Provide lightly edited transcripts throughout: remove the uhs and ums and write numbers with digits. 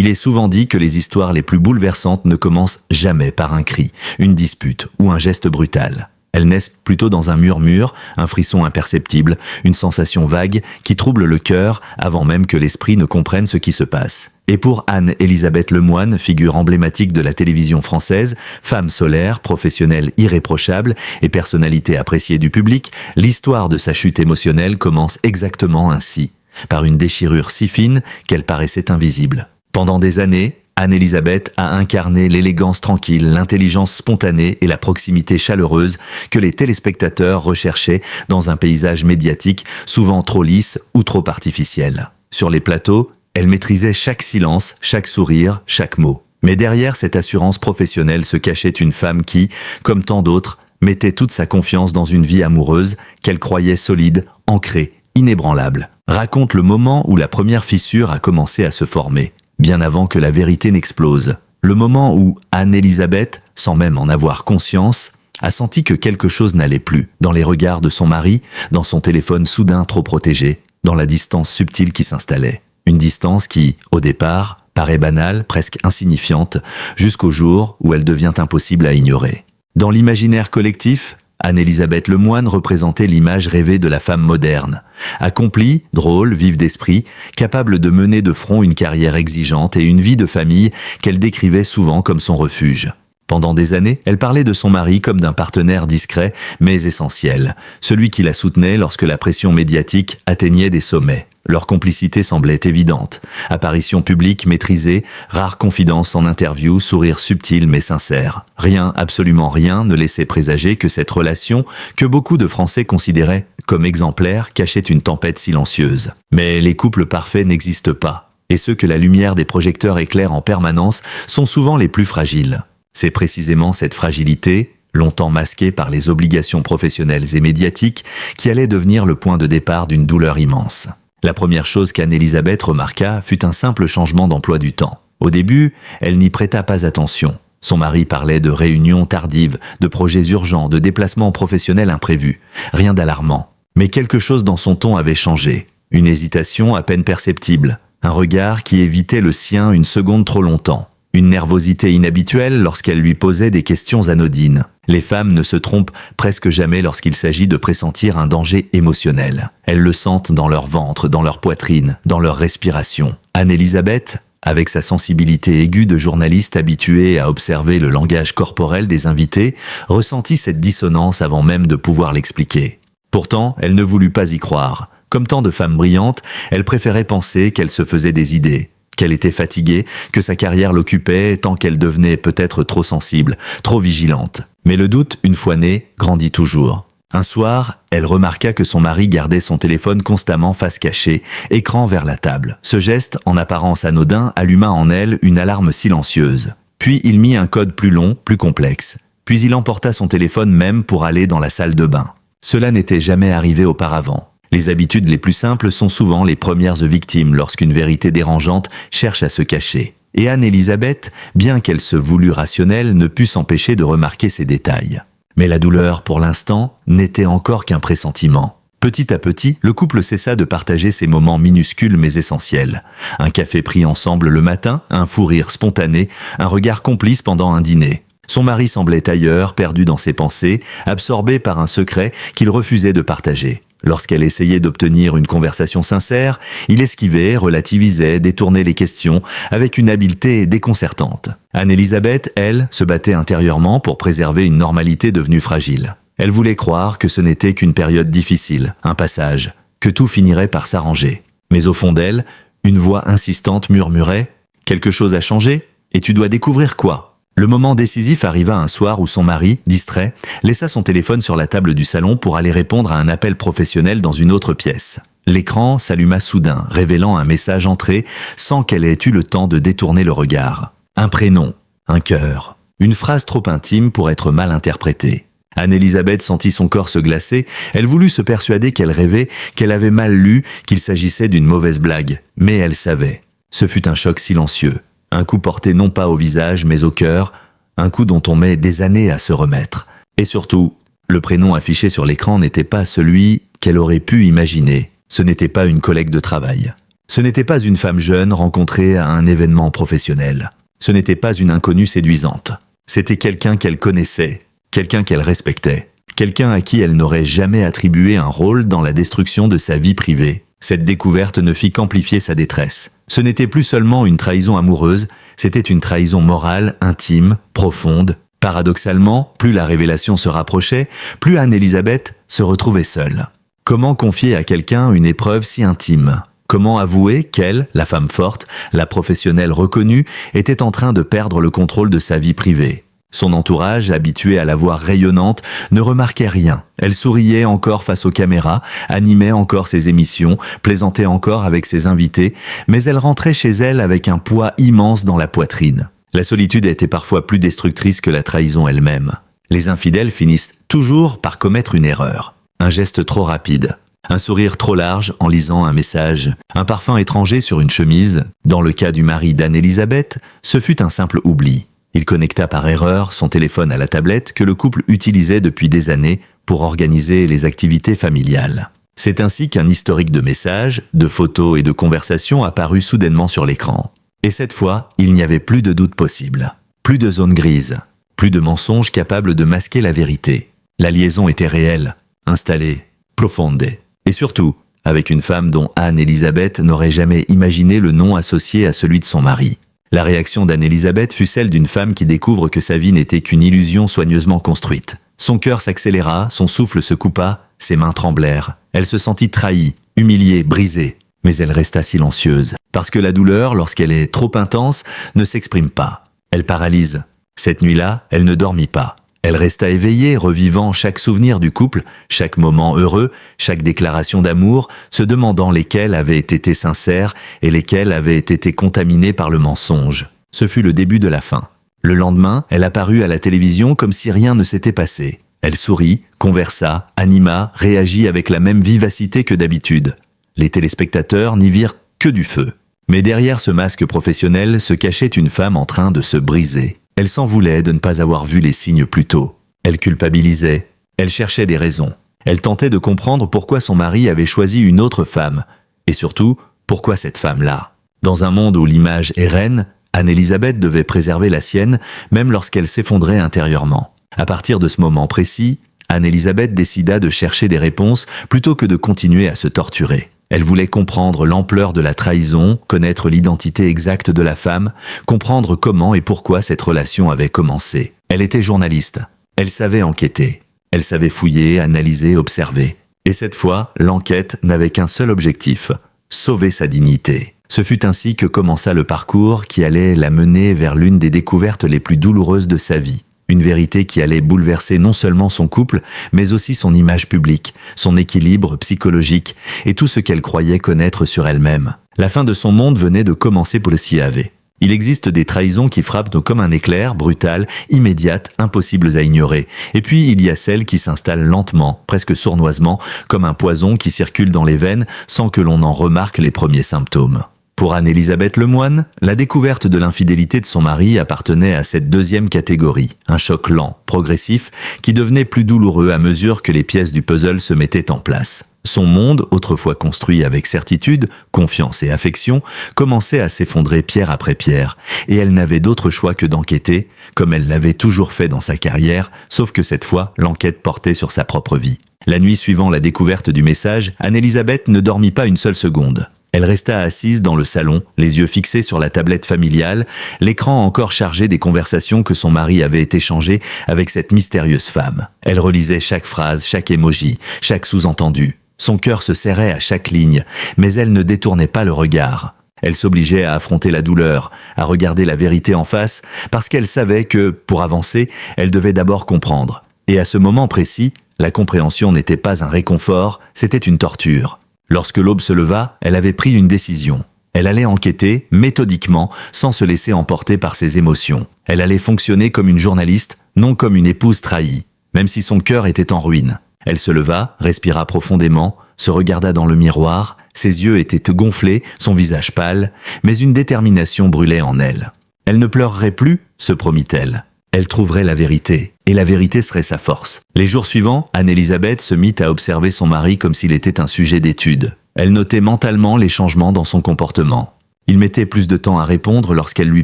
Il est souvent dit que les histoires les plus bouleversantes ne commencent jamais par un cri, une dispute ou un geste brutal. Elles naissent plutôt dans un murmure, un frisson imperceptible, une sensation vague qui trouble le cœur avant même que l'esprit ne comprenne ce qui se passe. Et pour Anne-Elisabeth Lemoine, figure emblématique de la télévision française, femme solaire, professionnelle irréprochable et personnalité appréciée du public, l'histoire de sa chute émotionnelle commence exactement ainsi, par une déchirure si fine qu'elle paraissait invisible. Pendant des années, Anne-Elisabeth a incarné l'élégance tranquille, l'intelligence spontanée et la proximité chaleureuse que les téléspectateurs recherchaient dans un paysage médiatique souvent trop lisse ou trop artificiel. Sur les plateaux, elle maîtrisait chaque silence, chaque sourire, chaque mot. Mais derrière cette assurance professionnelle se cachait une femme qui, comme tant d'autres, mettait toute sa confiance dans une vie amoureuse qu'elle croyait solide, ancrée, inébranlable. Raconte le moment où la première fissure a commencé à se former, bien avant que la vérité n'explose. Le moment où Anne-Elisabeth, sans même en avoir conscience, a senti que quelque chose n'allait plus, dans les regards de son mari, dans son téléphone soudain trop protégé, dans la distance subtile qui s'installait. Une distance qui, au départ, paraît banale, presque insignifiante, jusqu'au jour où elle devient impossible à ignorer. Dans l'imaginaire collectif, Anne-Elisabeth Lemoine représentait l'image rêvée de la femme moderne, accomplie, drôle, vive d'esprit, capable de mener de front une carrière exigeante et une vie de famille qu'elle décrivait souvent comme son refuge. Pendant des années, elle parlait de son mari comme d'un partenaire discret mais essentiel, celui qui la soutenait lorsque la pression médiatique atteignait des sommets. Leur complicité semblait évidente. Apparition publique maîtrisée, rares confidences en interview, sourire subtil mais sincère. Rien, absolument rien, ne laissait présager que cette relation, que beaucoup de Français considéraient comme exemplaire, cachait une tempête silencieuse. Mais les couples parfaits n'existent pas. Et ceux que la lumière des projecteurs éclaire en permanence sont souvent les plus fragiles. C'est précisément cette fragilité, longtemps masquée par les obligations professionnelles et médiatiques, qui allait devenir le point de départ d'une douleur immense. La première chose qu'Anne-Elisabeth remarqua fut un simple changement d'emploi du temps. Au début, elle n'y prêta pas attention. Son mari parlait de réunions tardives, de projets urgents, de déplacements professionnels imprévus. Rien d'alarmant. Mais quelque chose dans son ton avait changé. Une hésitation à peine perceptible. Un regard qui évitait le sien une seconde trop longtemps. Une nervosité inhabituelle lorsqu'elle lui posait des questions anodines. Les femmes ne se trompent presque jamais lorsqu'il s'agit de pressentir un danger émotionnel. Elles le sentent dans leur ventre, dans leur poitrine, dans leur respiration. Anne-Elisabeth, avec sa sensibilité aiguë de journaliste habituée à observer le langage corporel des invités, ressentit cette dissonance avant même de pouvoir l'expliquer. Pourtant, elle ne voulut pas y croire. Comme tant de femmes brillantes, elle préférait penser qu'elle se faisait des idées. Qu'elle était fatiguée, que sa carrière l'occupait tant qu'elle devenait peut-être trop sensible, trop vigilante. Mais le doute, une fois né, grandit toujours. Un soir, elle remarqua que son mari gardait son téléphone constamment face cachée, écran vers la table. Ce geste, en apparence anodin, alluma en elle une alarme silencieuse. Puis il mit un code plus long, plus complexe. Puis il emporta son téléphone même pour aller dans la salle de bain. Cela n'était jamais arrivé auparavant. Les habitudes les plus simples sont souvent les premières victimes lorsqu'une vérité dérangeante cherche à se cacher. Et Anne-Elisabeth, bien qu'elle se voulût rationnelle, ne put s'empêcher de remarquer ces détails. Mais la douleur, pour l'instant, n'était encore qu'un pressentiment. Petit à petit, le couple cessa de partager ces moments minuscules mais essentiels. Un café pris ensemble le matin, un fou rire spontané, un regard complice pendant un dîner. Son mari semblait ailleurs, perdu dans ses pensées, absorbé par un secret qu'il refusait de partager. Lorsqu'elle essayait d'obtenir une conversation sincère, il esquivait, relativisait, détournait les questions avec une habileté déconcertante. Anne-Elisabeth, elle, se battait intérieurement pour préserver une normalité devenue fragile. Elle voulait croire que ce n'était qu'une période difficile, un passage, que tout finirait par s'arranger. Mais au fond d'elle, une voix insistante murmurait « Quelque chose a changé, et tu dois découvrir quoi ?» Le moment décisif arriva un soir où son mari, distrait, laissa son téléphone sur la table du salon pour aller répondre à un appel professionnel dans une autre pièce. L'écran s'alluma soudain, révélant un message entré sans qu'elle ait eu le temps de détourner le regard. Un prénom, un cœur, une phrase trop intime pour être mal interprétée. Anne-Elisabeth sentit son corps se glacer, elle voulut se persuader qu'elle rêvait, qu'elle avait mal lu, qu'il s'agissait d'une mauvaise blague. Mais elle savait. Ce fut un choc silencieux. Un coup porté non pas au visage mais au cœur, un coup dont on met des années à se remettre. Et surtout, le prénom affiché sur l'écran n'était pas celui qu'elle aurait pu imaginer. Ce n'était pas une collègue de travail. Ce n'était pas une femme jeune rencontrée à un événement professionnel. Ce n'était pas une inconnue séduisante. C'était quelqu'un qu'elle connaissait, quelqu'un qu'elle respectait, quelqu'un à qui elle n'aurait jamais attribué un rôle dans la destruction de sa vie privée. Cette découverte ne fit qu'amplifier sa détresse. Ce n'était plus seulement une trahison amoureuse, c'était une trahison morale, intime, profonde. Paradoxalement, plus la révélation se rapprochait, plus Anne-Elisabeth se retrouvait seule. Comment confier à quelqu'un une épreuve si intime ? Comment avouer qu'elle, la femme forte, la professionnelle reconnue, était en train de perdre le contrôle de sa vie privée ? Son entourage, habitué à la voir rayonnante, ne remarquait rien. Elle souriait encore face aux caméras, animait encore ses émissions, plaisantait encore avec ses invités, mais elle rentrait chez elle avec un poids immense dans la poitrine. La solitude était parfois plus destructrice que la trahison elle-même. Les infidèles finissent toujours par commettre une erreur. Un geste trop rapide, un sourire trop large en lisant un message, un parfum étranger sur une chemise. Dans le cas du mari d'Anne-Elisabeth, ce fut un simple oubli. Il connecta par erreur son téléphone à la tablette que le couple utilisait depuis des années pour organiser les activités familiales. C'est ainsi qu'un historique de messages, de photos et de conversations apparut soudainement sur l'écran. Et cette fois, il n'y avait plus de doute possible. Plus de zone grise. Plus de mensonges capables de masquer la vérité. La liaison était réelle, installée, profonde. Et surtout, avec une femme dont Anne-Elisabeth n'aurait jamais imaginé le nom associé à celui de son mari. La réaction d'Anne-Elisabeth fut celle d'une femme qui découvre que sa vie n'était qu'une illusion soigneusement construite. Son cœur s'accéléra, son souffle se coupa, ses mains tremblèrent. Elle se sentit trahie, humiliée, brisée. Mais elle resta silencieuse, parce que la douleur, lorsqu'elle est trop intense, ne s'exprime pas. Elle paralyse. Cette nuit-là, elle ne dormit pas. Elle resta éveillée, revivant chaque souvenir du couple, chaque moment heureux, chaque déclaration d'amour, se demandant lesquelles avaient été sincères et lesquelles avaient été contaminées par le mensonge. Ce fut le début de la fin. Le lendemain, elle apparut à la télévision comme si rien ne s'était passé. Elle sourit, conversa, anima, réagit avec la même vivacité que d'habitude. Les téléspectateurs n'y virent que du feu. Mais derrière ce masque professionnel se cachait une femme en train de se briser. Elle s'en voulait de ne pas avoir vu les signes plus tôt. Elle culpabilisait. Elle cherchait des raisons. Elle tentait de comprendre pourquoi son mari avait choisi une autre femme. Et surtout, pourquoi cette femme-là. Dans un monde où l'image est reine, Anne-Elisabeth devait préserver la sienne, même lorsqu'elle s'effondrait intérieurement. À partir de ce moment précis, Anne-Elisabeth décida de chercher des réponses plutôt que de continuer à se torturer. Elle voulait comprendre l'ampleur de la trahison, connaître l'identité exacte de la femme, comprendre comment et pourquoi cette relation avait commencé. Elle était journaliste. Elle savait enquêter. Elle savait fouiller, analyser, observer. Et cette fois, l'enquête n'avait qu'un seul objectif, sauver sa dignité. Ce fut ainsi que commença le parcours qui allait la mener vers l'une des découvertes les plus douloureuses de sa vie. Une vérité qui allait bouleverser non seulement son couple, mais aussi son image publique, son équilibre psychologique et tout ce qu'elle croyait connaître sur elle-même. La fin de son monde venait de commencer pour le Siave. Il existe des trahisons qui frappent comme un éclair, brutales, immédiates, impossibles à ignorer. Et puis il y a celles qui s'installent lentement, presque sournoisement, comme un poison qui circule dans les veines sans que l'on en remarque les premiers symptômes. Pour Anne-Elisabeth Lemoine, la découverte de l'infidélité de son mari appartenait à cette deuxième catégorie, un choc lent, progressif, qui devenait plus douloureux à mesure que les pièces du puzzle se mettaient en place. Son monde, autrefois construit avec certitude, confiance et affection, commençait à s'effondrer pierre après pierre, et elle n'avait d'autre choix que d'enquêter, comme elle l'avait toujours fait dans sa carrière, sauf que cette fois, l'enquête portait sur sa propre vie. La nuit suivant la découverte du message, Anne-Elisabeth ne dormit pas une seule seconde. Elle resta assise dans le salon, les yeux fixés sur la tablette familiale, l'écran encore chargé des conversations que son mari avait échangées avec cette mystérieuse femme. Elle relisait chaque phrase, chaque émoji, chaque sous-entendu. Son cœur se serrait à chaque ligne, mais elle ne détournait pas le regard. Elle s'obligeait à affronter la douleur, à regarder la vérité en face, parce qu'elle savait que, pour avancer, elle devait d'abord comprendre. Et à ce moment précis, la compréhension n'était pas un réconfort, c'était une torture. Lorsque l'aube se leva, elle avait pris une décision. Elle allait enquêter, méthodiquement, sans se laisser emporter par ses émotions. Elle allait fonctionner comme une journaliste, non comme une épouse trahie, même si son cœur était en ruine. Elle se leva, respira profondément, se regarda dans le miroir, ses yeux étaient gonflés, son visage pâle, mais une détermination brûlait en elle. Elle ne pleurerait plus, se promit-elle. Elle trouverait la vérité, et la vérité serait sa force. Les jours suivants, Anne-Elisabeth se mit à observer son mari comme s'il était un sujet d'étude. Elle notait mentalement les changements dans son comportement. Il mettait plus de temps à répondre lorsqu'elle lui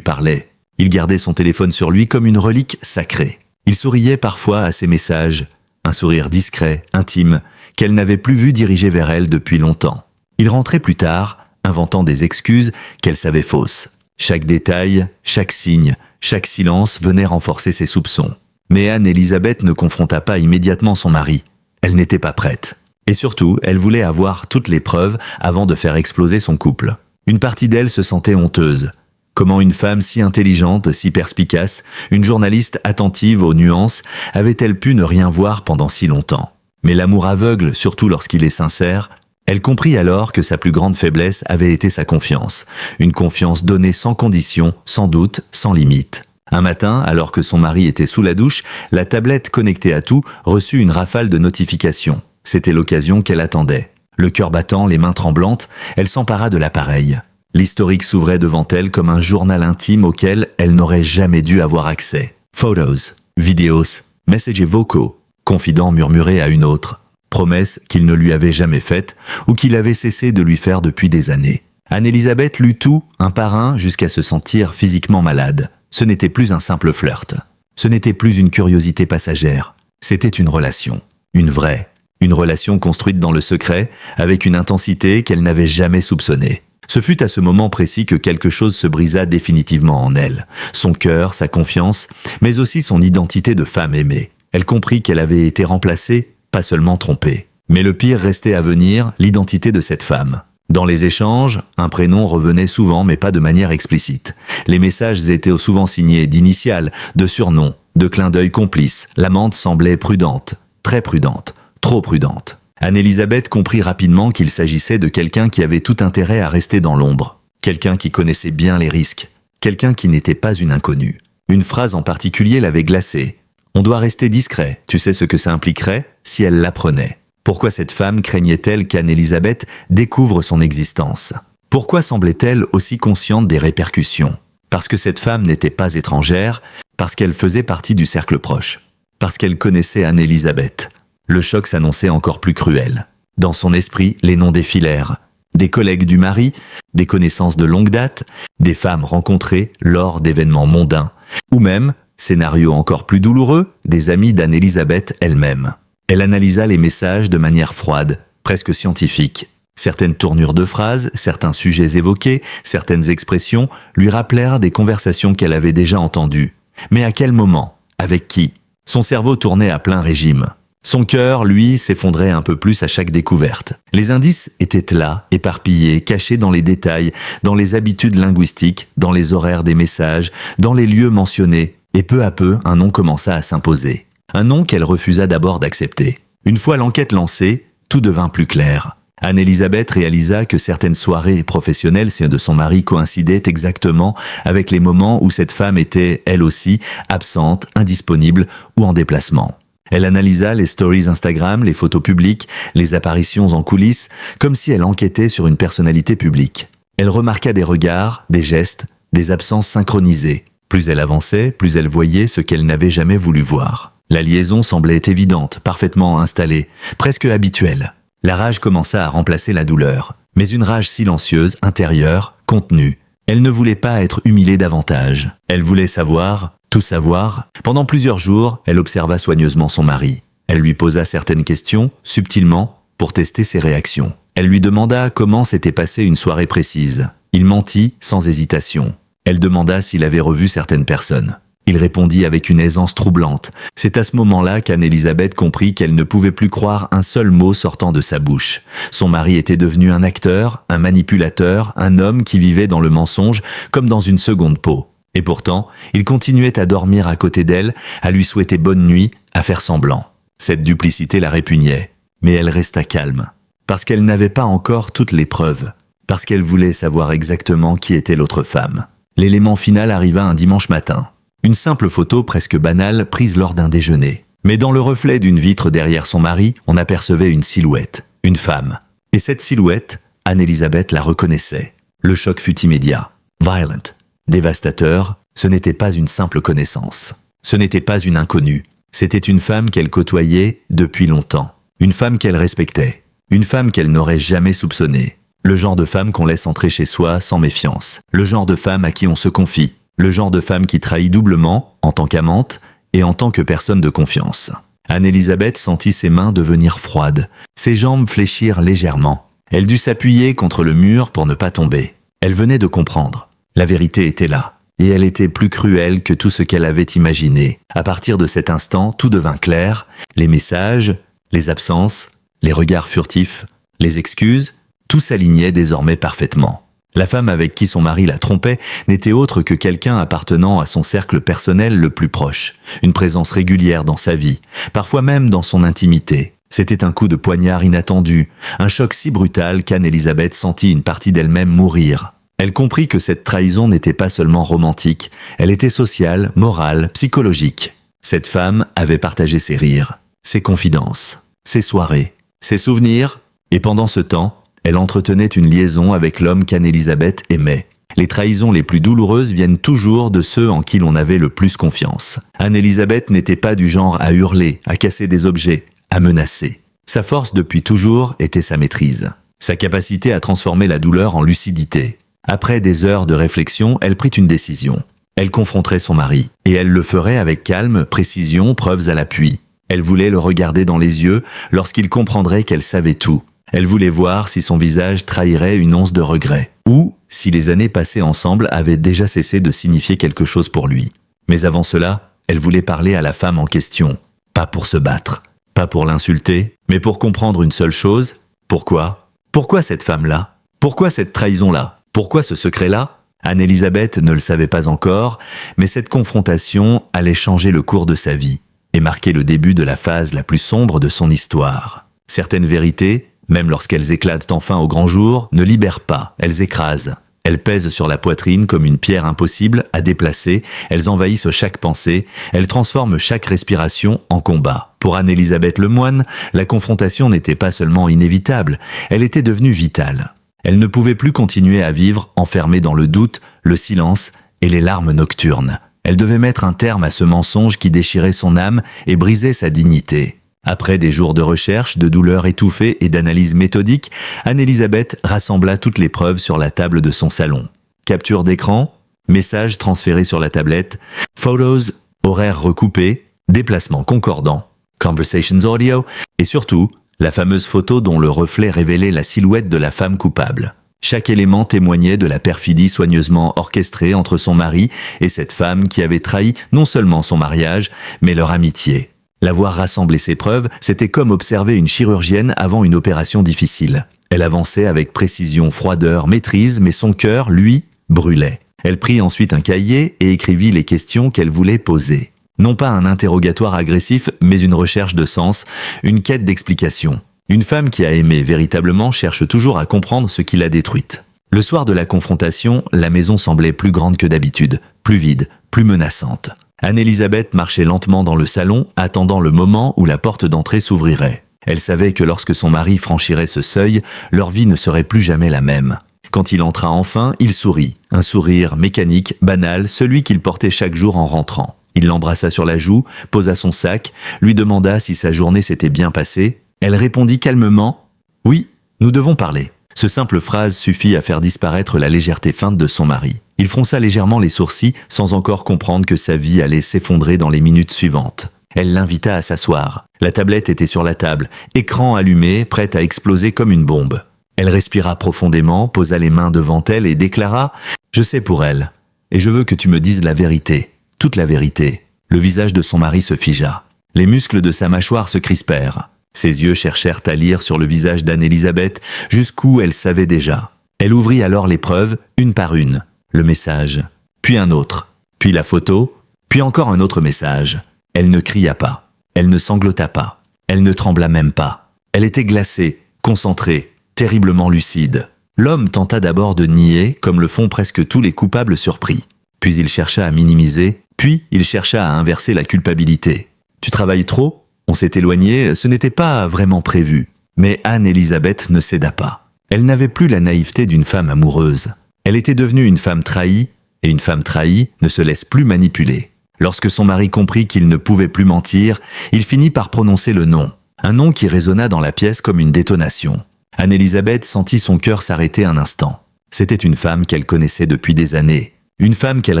parlait. Il gardait son téléphone sur lui comme une relique sacrée. Il souriait parfois à ses messages, un sourire discret, intime, qu'elle n'avait plus vu diriger vers elle depuis longtemps. Il rentrait plus tard, inventant des excuses qu'elle savait fausses. Chaque détail, chaque signe, chaque silence venait renforcer ses soupçons. Mais Anne-Elisabeth ne confronta pas immédiatement son mari. Elle n'était pas prête. Et surtout, elle voulait avoir toutes les preuves avant de faire exploser son couple. Une partie d'elle se sentait honteuse. Comment une femme si intelligente, si perspicace, une journaliste attentive aux nuances, avait-elle pu ne rien voir pendant si longtemps? Mais l'amour aveugle, surtout lorsqu'il est sincère, elle comprit alors que sa plus grande faiblesse avait été sa confiance. Une confiance donnée sans condition, sans doute, sans limite. Un matin, alors que son mari était sous la douche, la tablette connectée à tout reçut une rafale de notifications. C'était l'occasion qu'elle attendait. Le cœur battant, les mains tremblantes, elle s'empara de l'appareil. L'historique s'ouvrait devant elle comme un journal intime auquel elle n'aurait jamais dû avoir accès. Photos, vidéos, messages vocaux, confidents murmurés à une autre. Promesses qu'il ne lui avait jamais faites ou qu'il avait cessé de lui faire depuis des années. Anne-Elisabeth lut tout, un par un, jusqu'à se sentir physiquement malade. Ce n'était plus un simple flirt. Ce n'était plus une curiosité passagère. C'était une relation. Une vraie. Une relation construite dans le secret, avec une intensité qu'elle n'avait jamais soupçonnée. Ce fut à ce moment précis que quelque chose se brisa définitivement en elle. Son cœur, sa confiance, mais aussi son identité de femme aimée. Elle comprit qu'elle avait été remplacée, pas seulement trompée. Mais le pire restait à venir, l'identité de cette femme. Dans les échanges, un prénom revenait souvent mais pas de manière explicite. Les messages étaient souvent signés d'initiales, de surnoms, de clins d'œil complices. L'amante semblait prudente, très prudente, trop prudente. Anne-Elisabeth comprit rapidement qu'il s'agissait de quelqu'un qui avait tout intérêt à rester dans l'ombre. Quelqu'un qui connaissait bien les risques. Quelqu'un qui n'était pas une inconnue. Une phrase en particulier l'avait glacée. « On doit rester discret, tu sais ce que ça impliquerait si elle l'apprenait. » Pourquoi cette femme craignait-elle qu'Anne-Elisabeth découvre son existence? Pourquoi semblait-elle aussi consciente des répercussions? Parce que cette femme n'était pas étrangère, parce qu'elle faisait partie du cercle proche. Parce qu'elle connaissait Anne-Elisabeth. Le choc s'annonçait encore plus cruel. Dans son esprit, les noms défilèrent. Des collègues du mari, des connaissances de longue date, des femmes rencontrées lors d'événements mondains, ou même, scénario encore plus douloureux, des amis d'Anne-Elisabeth elle-même. Elle analysa les messages de manière froide, presque scientifique. Certaines tournures de phrases, certains sujets évoqués, certaines expressions lui rappelèrent des conversations qu'elle avait déjà entendues. Mais à quel moment? Avec qui? Son cerveau tournait à plein régime. Son cœur, lui, s'effondrait un peu plus à chaque découverte. Les indices étaient là, éparpillés, cachés dans les détails, dans les habitudes linguistiques, dans les horaires des messages, dans les lieux mentionnés. Et peu à peu, un nom commença à s'imposer. Un nom qu'elle refusa d'abord d'accepter. Une fois l'enquête lancée, tout devint plus clair. Anne-Elisabeth réalisa que certaines soirées professionnelles de son mari coïncidaient exactement avec les moments où cette femme était, elle aussi, absente, indisponible ou en déplacement. Elle analysa les stories Instagram, les photos publiques, les apparitions en coulisses, comme si elle enquêtait sur une personnalité publique. Elle remarqua des regards, des gestes, des absences synchronisées. Plus elle avançait, plus elle voyait ce qu'elle n'avait jamais voulu voir. La liaison semblait évidente, parfaitement installée, presque habituelle. La rage commença à remplacer la douleur, mais une rage silencieuse, intérieure, contenue. Elle ne voulait pas être humiliée davantage. Elle voulait savoir, tout savoir. Pendant plusieurs jours, elle observa soigneusement son mari. Elle lui posa certaines questions, subtilement, pour tester ses réactions. Elle lui demanda comment s'était passée une soirée précise. Il mentit sans hésitation. Elle demanda s'il avait revu certaines personnes. Il répondit avec une aisance troublante. C'est à ce moment-là qu'Anne-Elisabeth comprit qu'elle ne pouvait plus croire un seul mot sortant de sa bouche. Son mari était devenu un acteur, un manipulateur, un homme qui vivait dans le mensonge comme dans une seconde peau. Et pourtant, il continuait à dormir à côté d'elle, à lui souhaiter bonne nuit, à faire semblant. Cette duplicité la répugnait. Mais elle resta calme. Parce qu'elle n'avait pas encore toutes les preuves. Parce qu'elle voulait savoir exactement qui était l'autre femme. L'élément final arriva un dimanche matin. Une simple photo presque banale prise lors d'un déjeuner. Mais dans le reflet d'une vitre derrière son mari, on apercevait une silhouette, une femme. Et cette silhouette, Anne-Elisabeth la reconnaissait. Le choc fut immédiat. Violent, dévastateur, ce n'était pas une simple connaissance. Ce n'était pas une inconnue. C'était une femme qu'elle côtoyait depuis longtemps. Une femme qu'elle respectait. Une femme qu'elle n'aurait jamais soupçonnée. Le genre de femme qu'on laisse entrer chez soi sans méfiance. Le genre de femme à qui on se confie. Le genre de femme qui trahit doublement, en tant qu'amante et en tant que personne de confiance. Anne-Elisabeth sentit ses mains devenir froides. Ses jambes fléchirent légèrement. Elle dut s'appuyer contre le mur pour ne pas tomber. Elle venait de comprendre. La vérité était là. Et elle était plus cruelle que tout ce qu'elle avait imaginé. À partir de cet instant, tout devint clair. Les messages, les absences, les regards furtifs, les excuses, tout s'alignait désormais parfaitement. La femme avec qui son mari la trompait n'était autre que quelqu'un appartenant à son cercle personnel le plus proche. Une présence régulière dans sa vie, parfois même dans son intimité. C'était un coup de poignard inattendu, un choc si brutal qu'Anne-Elisabeth sentit une partie d'elle-même mourir. Elle comprit que cette trahison n'était pas seulement romantique, elle était sociale, morale, psychologique. Cette femme avait partagé ses rires, ses confidences, ses soirées, ses souvenirs, et pendant ce temps, elle entretenait une liaison avec l'homme qu'Anne-Elisabeth aimait. Les trahisons les plus douloureuses viennent toujours de ceux en qui l'on avait le plus confiance. Anne-Elisabeth n'était pas du genre à hurler, à casser des objets, à menacer. Sa force depuis toujours était sa maîtrise, sa capacité à transformer la douleur en lucidité. Après des heures de réflexion, elle prit une décision. Elle confronterait son mari, et elle le ferait avec calme, précision, preuves à l'appui. Elle voulait le regarder dans les yeux lorsqu'il comprendrait qu'elle savait tout. Elle voulait voir si son visage trahirait une once de regret, ou si les années passées ensemble avaient déjà cessé de signifier quelque chose pour lui. Mais avant cela, elle voulait parler à la femme en question, pas pour se battre, pas pour l'insulter, mais pour comprendre une seule chose. Pourquoi ? Pourquoi cette femme-là ? Pourquoi cette trahison-là ? Pourquoi ce secret-là ? Anne-Elisabeth ne le savait pas encore, mais cette confrontation allait changer le cours de sa vie et marquer le début de la phase la plus sombre de son histoire. Certaines vérités, même lorsqu'elles éclatent enfin au grand jour, ne libèrent pas, elles écrasent. Elles pèsent sur la poitrine comme une pierre impossible à déplacer, elles envahissent chaque pensée, elles transforment chaque respiration en combat. Pour Anne-Elisabeth Lemoine, la confrontation n'était pas seulement inévitable, elle était devenue vitale. Elle ne pouvait plus continuer à vivre enfermée dans le doute, le silence et les larmes nocturnes. Elle devait mettre un terme à ce mensonge qui déchirait son âme et brisait sa dignité. Après des jours de recherche, de douleurs étouffées et d'analyses méthodiques, Anne-Elisabeth rassembla toutes les preuves sur la table de son salon. Capture d'écran, messages transférés sur la tablette, photos, horaires recoupés, déplacements concordants, conversations audio, et surtout, la fameuse photo dont le reflet révélait la silhouette de la femme coupable. Chaque élément témoignait de la perfidie soigneusement orchestrée entre son mari et cette femme qui avait trahi non seulement son mariage, mais leur amitié. L'avoir rassemblé ces preuves, c'était comme observer une chirurgienne avant une opération difficile. Elle avançait avec précision, froideur, maîtrise, mais son cœur, lui, brûlait. Elle prit ensuite un cahier et écrivit les questions qu'elle voulait poser. Non pas un interrogatoire agressif, mais une recherche de sens, une quête d'explication. Une femme qui a aimé véritablement cherche toujours à comprendre ce qui l'a détruite. Le soir de la confrontation, la maison semblait plus grande que d'habitude, plus vide, plus menaçante. Anne-Elisabeth marchait lentement dans le salon, attendant le moment où la porte d'entrée s'ouvrirait. Elle savait que lorsque son mari franchirait ce seuil, leur vie ne serait plus jamais la même. Quand il entra enfin, il sourit. Un sourire mécanique, banal, celui qu'il portait chaque jour en rentrant. Il l'embrassa sur la joue, posa son sac, lui demanda si sa journée s'était bien passée. Elle répondit calmement « Oui, nous devons parler ». Ce simple phrase suffit à faire disparaître la légèreté feinte de son mari. Il fronça légèrement les sourcils, sans encore comprendre que sa vie allait s'effondrer dans les minutes suivantes. Elle l'invita à s'asseoir. La tablette était sur la table, écran allumé, prête à exploser comme une bombe. Elle respira profondément, posa les mains devant elle et déclara « Je sais pour elle, et je veux que tu me dises la vérité, toute la vérité ». Le visage de son mari se figea. Les muscles de sa mâchoire se crispèrent. Ses yeux cherchèrent à lire sur le visage d'Anne-Elisabeth jusqu'où elle savait déjà. Elle ouvrit alors les preuves, une par une. Le message, puis un autre, puis la photo, puis encore un autre message. Elle ne cria pas, elle ne sanglota pas, elle ne trembla même pas. Elle était glacée, concentrée, terriblement lucide. L'homme tenta d'abord de nier, comme le font presque tous les coupables surpris. Puis il chercha à minimiser, puis il chercha à inverser la culpabilité. « Tu travailles trop ? On s'est éloigné, ce n'était pas vraiment prévu. » Mais Anne-Elisabeth ne céda pas. Elle n'avait plus la naïveté d'une femme amoureuse. Elle était devenue une femme trahie, et une femme trahie ne se laisse plus manipuler. Lorsque son mari comprit qu'il ne pouvait plus mentir, il finit par prononcer le nom. Un nom qui résonna dans la pièce comme une détonation. Anne-Elisabeth sentit son cœur s'arrêter un instant. C'était une femme qu'elle connaissait depuis des années. Une femme qu'elle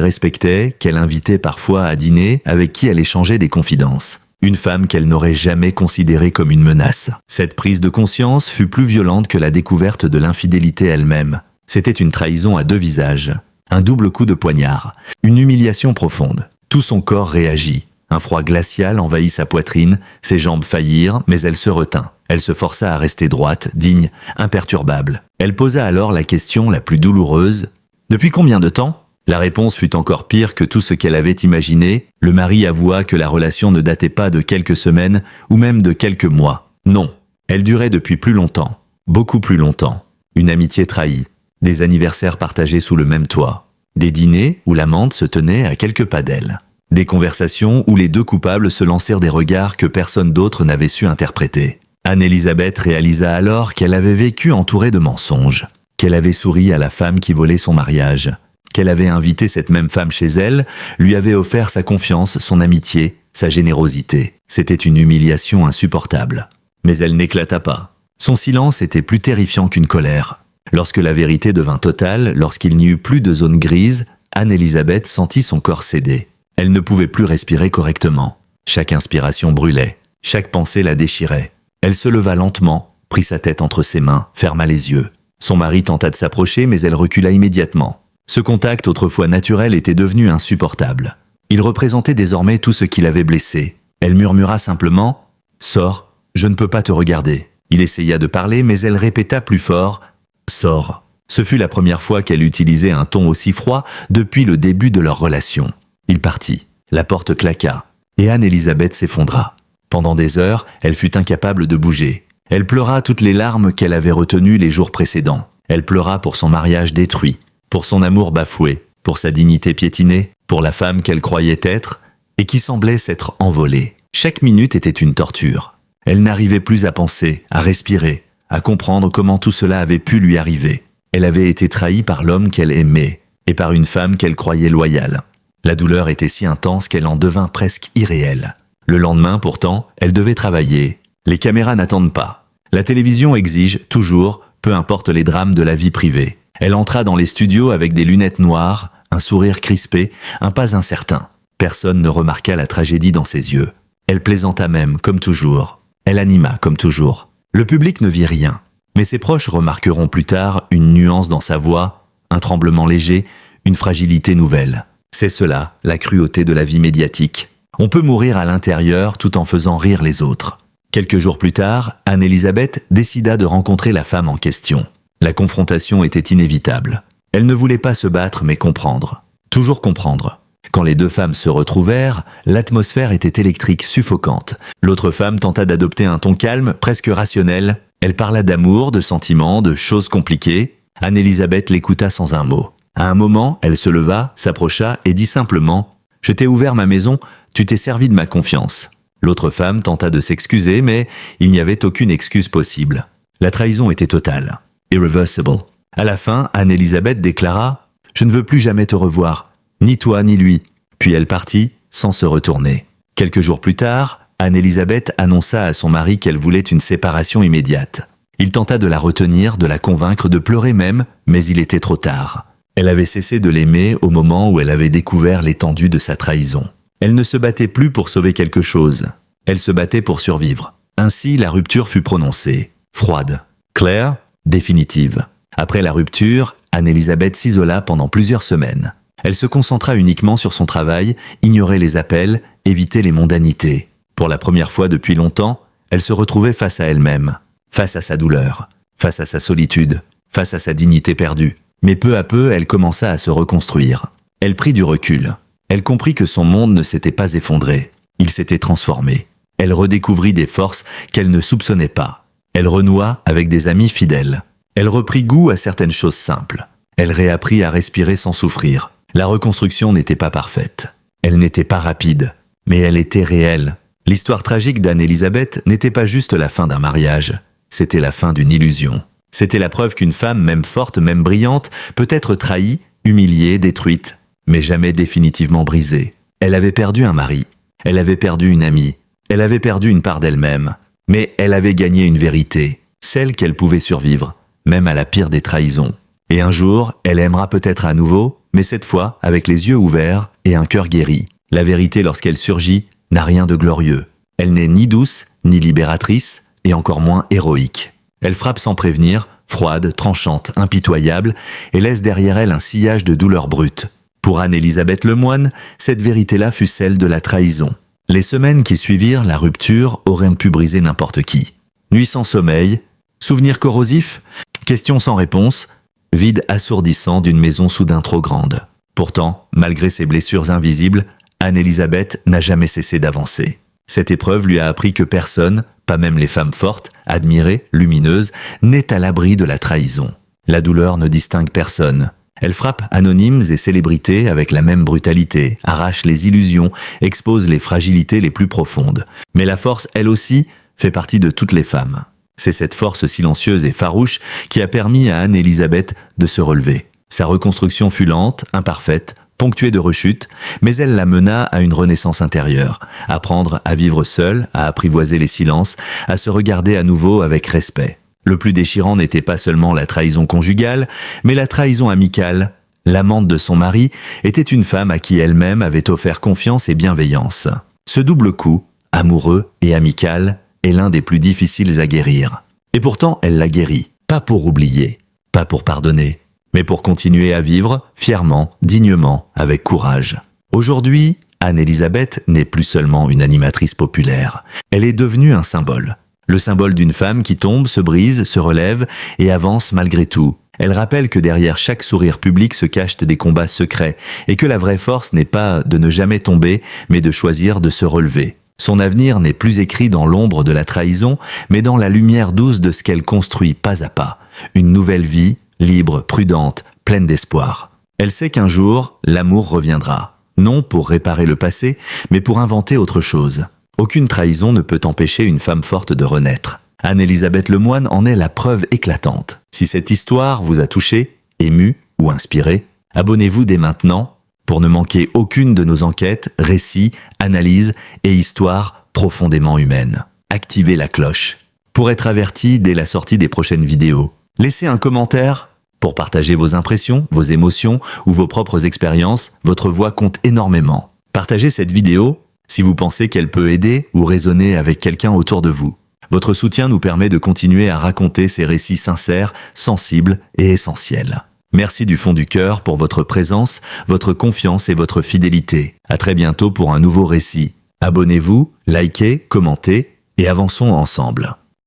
respectait, qu'elle invitait parfois à dîner, avec qui elle échangeait des confidences. Une femme qu'elle n'aurait jamais considérée comme une menace. Cette prise de conscience fut plus violente que la découverte de l'infidélité elle-même. C'était une trahison à deux visages. Un double coup de poignard. Une humiliation profonde. Tout son corps réagit. Un froid glacial envahit sa poitrine, ses jambes faillirent, mais elle se retint. Elle se força à rester droite, digne, imperturbable. Elle posa alors la question la plus douloureuse. « Depuis combien de temps ?» La réponse fut encore pire que tout ce qu'elle avait imaginé. Le mari avoua que la relation ne datait pas de quelques semaines ou même de quelques mois. Non, elle durait depuis plus longtemps, beaucoup plus longtemps. Une amitié trahie, des anniversaires partagés sous le même toit, des dîners où l'amante se tenait à quelques pas d'elle, des conversations où les deux coupables se lancèrent des regards que personne d'autre n'avait su interpréter. Anne-Elisabeth réalisa alors qu'elle avait vécu entourée de mensonges, qu'elle avait souri à la femme qui volait son mariage, qu'elle avait invité cette même femme chez elle, lui avait offert sa confiance, son amitié, sa générosité. C'était une humiliation insupportable. Mais elle n'éclata pas. Son silence était plus terrifiant qu'une colère. Lorsque la vérité devint totale, lorsqu'il n'y eut plus de zone grise, Anne-Elisabeth sentit son corps céder. Elle ne pouvait plus respirer correctement. Chaque inspiration brûlait, chaque pensée la déchirait. Elle se leva lentement, prit sa tête entre ses mains, ferma les yeux. Son mari tenta de s'approcher, mais elle recula immédiatement. Ce contact autrefois naturel était devenu insupportable. Il représentait désormais tout ce qui l'avait blessé. Elle murmura simplement « Sors, je ne peux pas te regarder ». Il essaya de parler, mais elle répéta plus fort « Sors ». Ce fut la première fois qu'elle utilisait un ton aussi froid depuis le début de leur relation. Il partit. La porte claqua, et Anne-Elisabeth s'effondra. Pendant des heures, elle fut incapable de bouger. Elle pleura toutes les larmes qu'elle avait retenues les jours précédents. Elle pleura pour son mariage détruit, pour son amour bafoué, pour sa dignité piétinée, pour la femme qu'elle croyait être et qui semblait s'être envolée. Chaque minute était une torture. Elle n'arrivait plus à penser, à respirer, à comprendre comment tout cela avait pu lui arriver. Elle avait été trahie par l'homme qu'elle aimait et par une femme qu'elle croyait loyale. La douleur était si intense qu'elle en devint presque irréelle. Le lendemain, pourtant, elle devait travailler. Les caméras n'attendent pas. La télévision exige, toujours, peu importe les drames de la vie privée. Elle entra dans les studios avec des lunettes noires, un sourire crispé, un pas incertain. Personne ne remarqua la tragédie dans ses yeux. Elle plaisanta même, comme toujours. Elle anima, comme toujours. Le public ne vit rien. Mais ses proches remarqueront plus tard une nuance dans sa voix, un tremblement léger, une fragilité nouvelle. C'est cela, la cruauté de la vie médiatique. On peut mourir à l'intérieur tout en faisant rire les autres. Quelques jours plus tard, Anne-Elisabeth décida de rencontrer la femme en question. La confrontation était inévitable. Elle ne voulait pas se battre mais comprendre. Toujours comprendre. Quand les deux femmes se retrouvèrent, l'atmosphère était électrique, suffocante. L'autre femme tenta d'adopter un ton calme, presque rationnel. Elle parla d'amour, de sentiments, de choses compliquées. Anne-Elisabeth l'écouta sans un mot. À un moment, elle se leva, s'approcha et dit simplement « Je t'ai ouvert ma maison, tu t'es servi de ma confiance ». L'autre femme tenta de s'excuser, mais il n'y avait aucune excuse possible. La trahison était totale. Irreversible. À la fin, Anne-Elisabeth déclara « Je ne veux plus jamais te revoir, ni toi ni lui ». Puis elle partit, sans se retourner. Quelques jours plus tard, Anne-Elisabeth annonça à son mari qu'elle voulait une séparation immédiate. Il tenta de la retenir, de la convaincre, de pleurer même, mais il était trop tard. Elle avait cessé de l'aimer au moment où elle avait découvert l'étendue de sa trahison. Elle ne se battait plus pour sauver quelque chose. Elle se battait pour survivre. Ainsi, la rupture fut prononcée. Froide. Claire, définitive. Après la rupture, Anne-Elisabeth s'isola pendant plusieurs semaines. Elle se concentra uniquement sur son travail, ignorait les appels, évitait les mondanités. Pour la première fois depuis longtemps, elle se retrouvait face à elle-même, face à sa douleur, face à sa solitude, face à sa dignité perdue. Mais peu à peu, elle commença à se reconstruire. Elle prit du recul. Elle comprit que son monde ne s'était pas effondré. Il s'était transformé. Elle redécouvrit des forces qu'elle ne soupçonnait pas. Elle renoua avec des amis fidèles. Elle reprit goût à certaines choses simples. Elle réapprit à respirer sans souffrir. La reconstruction n'était pas parfaite. Elle n'était pas rapide, mais elle était réelle. L'histoire tragique d'Anne-Elisabeth n'était pas juste la fin d'un mariage. C'était la fin d'une illusion. C'était la preuve qu'une femme, même forte, même brillante, peut être trahie, humiliée, détruite, mais jamais définitivement brisée. Elle avait perdu un mari. Elle avait perdu une amie. Elle avait perdu une part d'elle-même. Mais elle avait gagné une vérité, celle qu'elle pouvait survivre, même à la pire des trahisons. Et un jour, elle aimera peut-être à nouveau, mais cette fois avec les yeux ouverts et un cœur guéri. La vérité, lorsqu'elle surgit, n'a rien de glorieux. Elle n'est ni douce, ni libératrice, et encore moins héroïque. Elle frappe sans prévenir, froide, tranchante, impitoyable, et laisse derrière elle un sillage de douleur brute. Pour Anne-Elisabeth Lemoine, cette vérité-là fut celle de la trahison. Les semaines qui suivirent la rupture auraient pu briser n'importe qui. Nuit sans sommeil, souvenirs corrosifs, questions sans réponse, vide assourdissant d'une maison soudain trop grande. Pourtant, malgré ses blessures invisibles, Anne-Elisabeth n'a jamais cessé d'avancer. Cette épreuve lui a appris que personne, pas même les femmes fortes, admirées, lumineuses, n'est à l'abri de la trahison. La douleur ne distingue personne. Elle frappe anonymes et célébrités avec la même brutalité, arrache les illusions, expose les fragilités les plus profondes. Mais la force, elle aussi, fait partie de toutes les femmes. C'est cette force silencieuse et farouche qui a permis à Anne-Elisabeth de se relever. Sa reconstruction fut lente, imparfaite, ponctuée de rechutes, mais elle la mena à une renaissance intérieure, apprendre à vivre seule, à apprivoiser les silences, à se regarder à nouveau avec respect. Le plus déchirant n'était pas seulement la trahison conjugale, mais la trahison amicale. L'amante de son mari était une femme à qui elle-même avait offert confiance et bienveillance. Ce double coup, amoureux et amical, est l'un des plus difficiles à guérir. Et pourtant, elle l'a guéri, pas pour oublier, pas pour pardonner, mais pour continuer à vivre fièrement, dignement, avec courage. Aujourd'hui, Anne-Elisabeth n'est plus seulement une animatrice populaire. Elle est devenue un symbole. Le symbole d'une femme qui tombe, se brise, se relève et avance malgré tout. Elle rappelle que derrière chaque sourire public se cachent des combats secrets et que la vraie force n'est pas de ne jamais tomber, mais de choisir de se relever. Son avenir n'est plus écrit dans l'ombre de la trahison, mais dans la lumière douce de ce qu'elle construit pas à pas. Une nouvelle vie, libre, prudente, pleine d'espoir. Elle sait qu'un jour, l'amour reviendra. Non pour réparer le passé, mais pour inventer autre chose. Aucune trahison ne peut empêcher une femme forte de renaître. Anne-Elisabeth Lemoine en est la preuve éclatante. Si cette histoire vous a touché, ému ou inspiré, abonnez-vous dès maintenant pour ne manquer aucune de nos enquêtes, récits, analyses et histoires profondément humaines. Activez la cloche pour être averti dès la sortie des prochaines vidéos. Laissez un commentaire pour partager vos impressions, vos émotions ou vos propres expériences. Votre voix compte énormément. Partagez cette vidéo si vous pensez qu'elle peut aider ou résonner avec quelqu'un autour de vous. Votre soutien nous permet de continuer à raconter ces récits sincères, sensibles et essentiels. Merci du fond du cœur pour votre présence, votre confiance et votre fidélité. À très bientôt pour un nouveau récit. Abonnez-vous, likez, commentez et avançons ensemble.